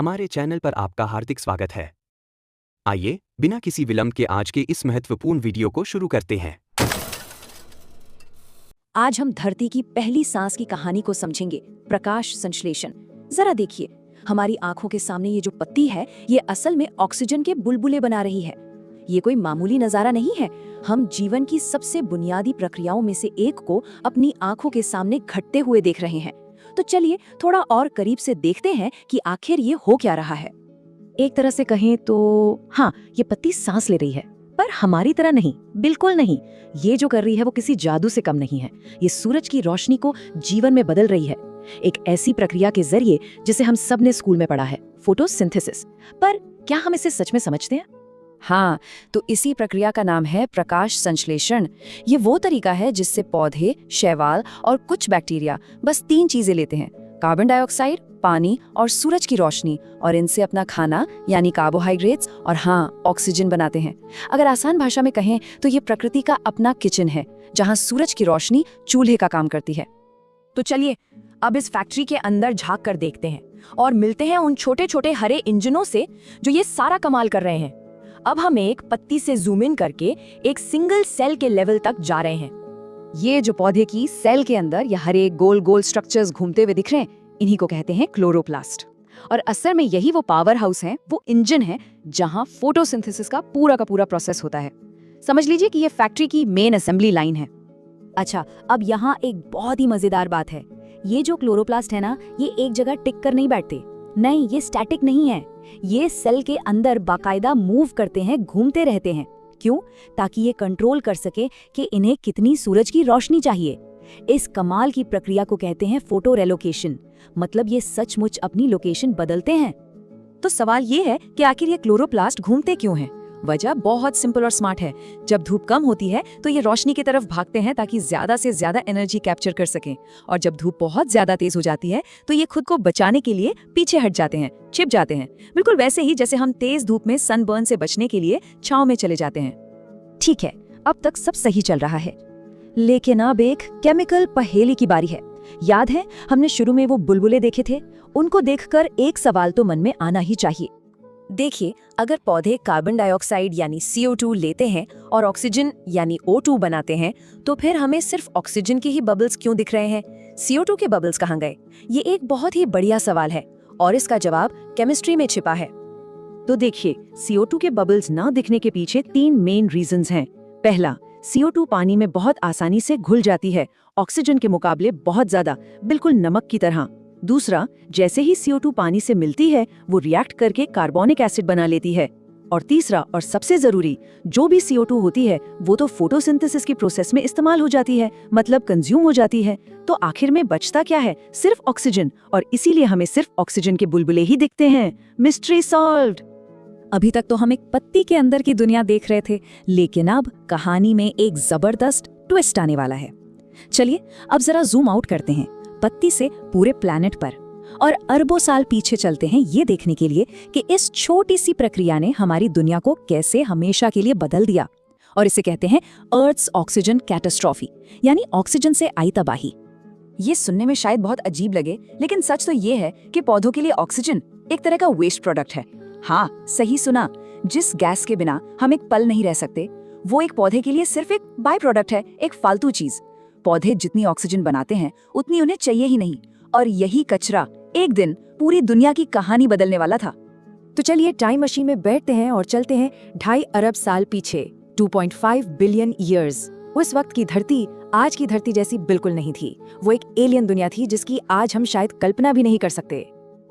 हमारे चैनल पर आपका हार्दिक स्वागत है। आइए बिना किसी विलंब के आज के इस महत्वपूर्ण वीडियो को शुरू करते हैं। आज हम धरती की पहली सांस की कहानी को समझेंगे, प्रकाश संश्लेषण। जरा देखिए, हमारी आंखों के सामने ये जो पत्ती है, ये असल में ऑक्सीजन के बुलबुले बना रही है। ये कोई मामूली नजारा नहीं है। हम जीवन की सबसे बुनियादी प्रक्रियाओं में से एक को अपनी आंखों के सामने घटते हुए देख रहे हैं। तो चलिए थोड़ा और करीब से देखते हैं कि आखिर ये हो क्या रहा है। एक तरह से कहें तो हाँ, ये पत्ती सांस ले रही है, पर हमारी तरह नहीं, बिल्कुल नहीं। ये जो कर रही है वो किसी जादू से कम नहीं है। ये सूरज की रोशनी को जीवन में बदल रही है, एक ऐसी प्रक्रिया के जरिए जिसे हम सब ने स्कूल में पढ़ा है, फोटोसिंथेसिस। पर क्या हम इसे सच में समझते हैं? हाँ, तो इसी प्रक्रिया का नाम है प्रकाश संश्लेषण। ये वो तरीका है जिससे पौधे, शैवाल और कुछ बैक्टीरिया बस 3 चीजें लेते हैं, कार्बन डाइऑक्साइड, पानी और सूरज की रोशनी, और इनसे अपना खाना यानी कार्बोहाइड्रेट्स और हाँ, ऑक्सीजन बनाते हैं। अगर आसान भाषा में कहें तो ये प्रकृति का अपना किचन है, जहाँ सूरज की रोशनी चूल्हे का काम करती है। तो चलिए अब इस फैक्ट्री के अंदर झांक कर देखते हैं और मिलते हैं उन छोटे छोटे हरे इंजनों से जो ये सारा कमाल कर रहे हैं। अब हम एक पत्ती से जूम इन करके एक सिंगल सेल के लेवल तक जा रहे हैं। ये जो पौधे की सेल के अंदर ये हरे गोल गोल स्ट्रक्चर्स घूमते हुए दिख रहे हैं, इन्हीं को कहते हैं क्लोरोप्लास्ट। और असल में यही वो पावर हाउस है, वो इंजन है जहां फोटोसिंथेसिस का पूरा प्रोसेस होता है। समझ लीजिए कि ये फैक्ट्री की मेन असेंबली लाइन है। अच्छा, अब यहाँ एक बहुत ही मजेदार बात है। ये जो क्लोरोप्लास्ट है ना, ये एक जगह टिक कर नहीं बैठते। नहीं, ये स्टैटिक नहीं है। ये सेल के अंदर बाकायदा मूव करते हैं, घूमते रहते हैं। क्यों? ताकि ये कंट्रोल कर सके कि इन्हें कितनी सूरज की रोशनी चाहिए। इस कमाल की प्रक्रिया को कहते हैं फोटो रेलोकेशन। मतलब ये सचमुच अपनी लोकेशन बदलते हैं। तो सवाल ये है कि आखिर ये क्लोरोप्लास्ट घूमते क्यों हैं? वजह बहुत सिंपल और स्मार्ट है। जब धूप कम होती है तो ये रोशनी की तरफ भागते हैं ताकि ज्यादा से ज्यादा एनर्जी कैप्चर कर सकें, और जब धूप बहुत ज्यादा तेज हो जाती है तो ये खुद को बचाने के लिए पीछे हट जाते हैं, छिप जाते हैं। बिल्कुल वैसे ही जैसे हम तेज धूप में सनबर्न से बचने के लिए छांव में चले जाते हैं। ठीक है, अब तक सब सही चल रहा है, लेकिन अब एक केमिकल पहेली की बारी है। याद है हमने शुरू में वो बुलबुले देखे थे? उनको देखकर एक सवाल तो मन में आना ही चाहिए। देखिए, अगर पौधे कार्बन डाइऑक्साइड यानी CO2 लेते हैं और ऑक्सीजन यानी O2 बनाते हैं, तो फिर हमें सिर्फ ऑक्सीजन के ही बबल्स क्यों दिख रहे हैं? CO2 के बबल्स कहाँ गए? ये एक बहुत ही बढ़िया सवाल है और इसका जवाब केमिस्ट्री में छिपा है। तो देखिए, CO2 के बबल्स ना दिखने के पीछे 3 मेन रीजंस हैं। पहला, CO2 पानी में बहुत आसानी से घुल जाती है, ऑक्सीजन के मुकाबले बहुत ज्यादा, बिल्कुल नमक की तरह। दूसरा, जैसे ही CO2 पानी से मिलती है वो रिएक्ट करके कार्बोनिक एसिड बना लेती है। और तीसरा और सबसे जरूरी, जो भी CO2 होती है वो तो फोटोसिंथेसिस की प्रोसेस में इस्तेमाल हो जाती है, मतलब कंज्यूम हो जाती है। तो आखिर में बचता क्या है? सिर्फ ऑक्सीजन, और इसीलिए हमें सिर्फ ऑक्सीजन के बुलबुले ही दिखते हैं। Mystery solved. अभी तक तो हम एक पत्ती के अंदर की दुनिया देख रहे थे, लेकिन अब कहानी में एक जबरदस्त ट्विस्ट आने वाला है। चलिए अब जरा जूम आउट करते हैं पत्ती से पूरे प्लैनेट पर, और अरबों साल पीछे चलते हैं ये देखने के लिए कि इस छोटी सी प्रक्रिया ने हमारी दुनिया को कैसे हमेशा के लिए बदल दिया। और इसे कहते हैं अर्थ्स ऑक्सीजन कैटास्ट्रॉफी, यानी ऑक्सीजन से आई तबाही। ये सुनने में शायद बहुत अजीब लगे, लेकिन सच तो ये है कि पौधों के लिए ऑक्सीजन एक तरह का वेस्ट प्रोडक्ट है। हाँ, सही सुना। जिस गैस के बिना हम एक पल नहीं रह सकते, वो एक पौधे के लिए सिर्फ एक बाय प्रोडक्ट है, एक फालतू चीज। पौधे जितनी ऑक्सीजन बनाते हैं उतनी उन्हें चाहिए ही नहीं, और यही कचरा एक दिन पूरी दुनिया की कहानी बदलने वाला था। तो चलिए टाइम मशीन में बैठते हैं और चलते हैं 2.5 अरब साल पीछे, 2.5 बिलियन ईयर्स। उस वक्त की धरती आज की धरती जैसी बिल्कुल नहीं थी। वो एक एलियन दुनिया थी जिसकी आज हम शायद कल्पना भी नहीं कर सकते।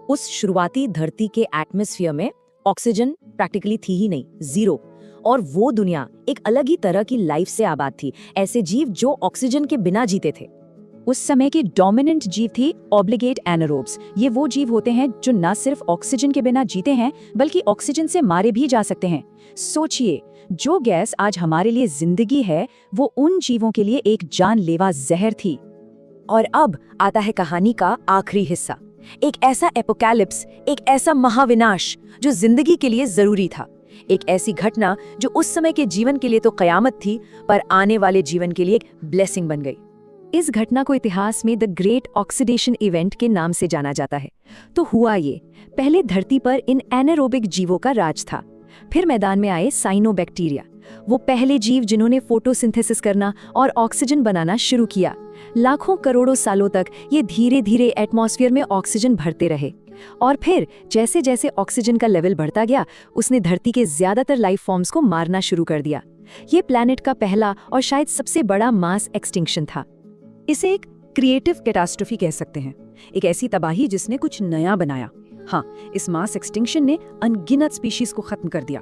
उस शुरुआती धरती के एटमॉस्फेयर में ऑक्सीजन प्रैक्टिकली थी ही नहीं, जीरो। और वो दुनिया एक अलग ही तरह की लाइफ से आबाद थी, ऐसे जीव जो ऑक्सीजन के बिना जीते थे। उस समय की डोमिनेंट जीव थी ऑब्लिगेट एनारोब्स। ये वो जीव होते हैं जो न सिर्फ ऑक्सीजन के बिना जीते हैं, बल्कि ऑक्सीजन से मारे भी जा सकते हैं। सोचिए, जो गैस आज हमारे लिए जिंदगी है, वो उन जीवों के लिए एक जानलेवा जहर थी। और अब आता है कहानी का आखिरी हिस्सा, एक ऐसा एपोकैलिप्स, एक ऐसा महाविनाश जो जिंदगी के लिए जरूरी था। एक ऐसी घटना जो उस समय के जीवन के लिए तो कयामत थी, पर आने वाले जीवन के लिए एक ब्लेसिंग बन गई। इस घटना को इतिहास में द ग्रेट ऑक्सीडेशन इवेंट के नाम से जाना जाता है। तो हुआ ये, पहले धरती पर इन एनारोबिक जीवों का राज था। फिर मैदान में आए साइनोबैक्टीरिया, वो पहले जीव जिन्होंने फोटोसिंथेसिस करना और ऑक्सीजन बनाना शुरू किया। लाखों करोड़ों सालों तक ये धीरे धीरे एटमॉस्फेयर में ऑक्सीजन भरते रहे, और फिर जैसे जैसे ऑक्सीजन का लेवल बढ़ता गया, उसने धरती के ज्यादातर लाइफ फॉर्म्स को मारना शुरू कर दिया। ये प्लैनेट का पहला और शायद सबसे बड़ा मास एक्सटिंक्शन था। इसे एक क्रिएटिव कैटास्ट्रोफी कह सकते हैं, एक ऐसी तबाही जिसने कुछ नया बनाया। हाँ, इस मास एक्सटिंक्शन ने अनगिनत स्पीशीज को खत्म कर दिया।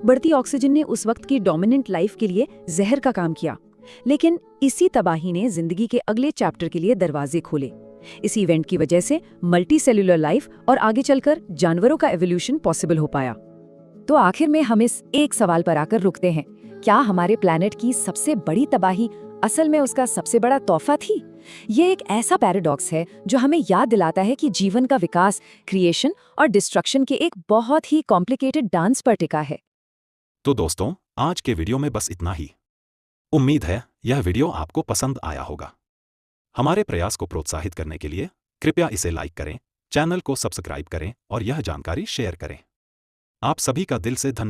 बढ़ती ऑक्सीजन ने उस वक्त की डोमिनेंट लाइफ के लिए जहर का काम किया, लेकिन इसी तबाही ने जिंदगी के अगले चैप्टर के लिए दरवाजे खोले। इस इवेंट की वजह से मल्टी सेल्यूलर लाइफ और आगे चलकर जानवरों का एवोल्यूशन पॉसिबल हो पाया। तो आखिर में हम इस एक सवाल पर आकर रुकते हैं, क्या हमारे प्लैनेट की सबसे बड़ी तबाही असल में उसका सबसे बड़ा तोहफा थी? ये एक ऐसा पैराडॉक्स है जो हमें याद दिलाता है कि जीवन का विकास क्रिएशन और डिस्ट्रक्शन के एक बहुत ही कॉम्प्लिकेटेड डांस पर टिका है। तो दोस्तों, आज के वीडियो में बस इतना ही। उम्मीद है यह वीडियो आपको पसंद आया होगा। हमारे प्रयास को प्रोत्साहित करने के लिए कृपया इसे लाइक करें, चैनल को सब्सक्राइब करें और यह जानकारी शेयर करें। आप सभी का दिल से धन्यवाद।